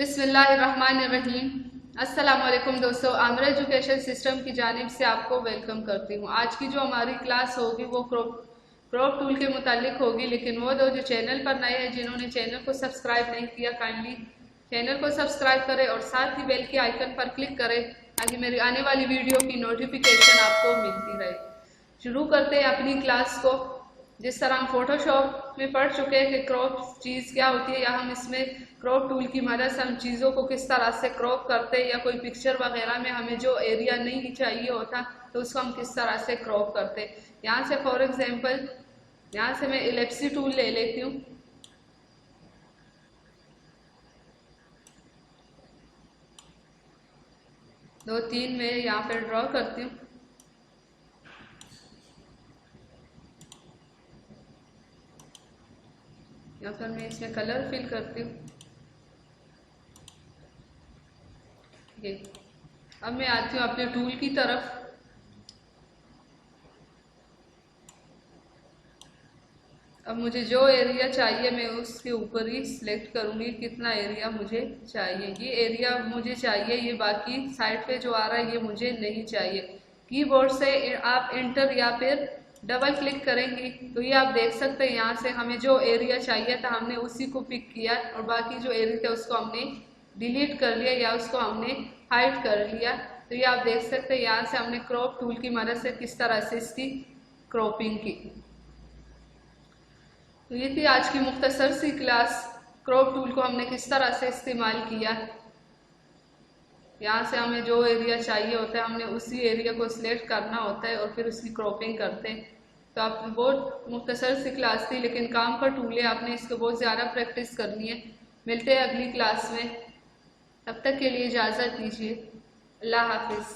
बिस्मिल्लाहिर्रहमानिर्रहीम। अस्सलामुअलैकुम दोस्तों, आमिर एजुकेशन सिस्टम की जानिब से आपको वेलकम करती हूँ। आज की जो हमारी क्लास होगी वो क्रॉप टूल के मुतालिक होगी, लेकिन वो दो जो चैनल पर नए हैं, जिन्होंने चैनल को सब्सक्राइब नहीं किया, काइंडली चैनल को सब्सक्राइब करें और साथ ही बेल के आइकन पर क्लिक करें ताकि मेरी आने वाली वीडियो की नोटिफिकेशन आपको मिलती रहे। शुरू करते हैं अपनी क्लास को। जिस तरह हम फोटोशॉप में पढ़ चुके हैं कि क्रॉप चीज़ क्या होती है, या हम इसमें क्रॉप टूल की मदद से हम चीज़ों को किस तरह से क्रॉप करते हैं, या कोई पिक्चर वगैरह में हमें जो एरिया नहीं चाहिए होता तो उसको हम किस तरह से क्रॉप करते हैं। यहाँ से फॉर एग्जांपल यहाँ से मैं इलिप्सी टूल ले लेती हूँ। दो तीन मैं यहाँ पर ड्रॉ करती हूँ। या फिर मैं इसमें कलर फिल करती हूँ। ये अब मैं आती हूँ अपने टूल की तरफ। अब मुझे जो एरिया चाहिए मैं उसके ऊपर ही सिलेक्ट करूँगी कितना एरिया मुझे चाहिए। ये एरिया मुझे चाहिए, ये बाकी साइड पे जो आ रहा है ये मुझे नहीं चाहिए। कीबोर्ड से आप एंटर या फिर डबल क्लिक करेंगी तो ये आप देख सकते हैं, यहाँ से हमें जो एरिया चाहिए था हमने उसी को पिक किया और बाकी जो एरिया था उसको हमने डिलीट कर लिया या उसको हमने हाइड कर लिया। तो ये आप देख सकते हैं यहाँ से हमने क्रॉप टूल की मदद से किस तरह से इसकी क्रॉपिंग की। तो ये थी आज की मुख्तसर सी क्लास। क्रॉप टूल को हमने किस तरह से इस्तेमाल किया। यहाँ से हमें जो एरिया चाहिए होता है हमने उसी एरिया को सिलेक्ट करना होता है और फिर उसकी क्रॉपिंग करते हैं। तो आप बहुत मुख्तसर सी क्लास थी, लेकिन काम का टूल है, आपने इसको बहुत ज़्यादा प्रैक्टिस करनी है। मिलते हैं अगली क्लास में, तब तक के लिए इजाज़त दीजिए। अल्लाह हाफिज़।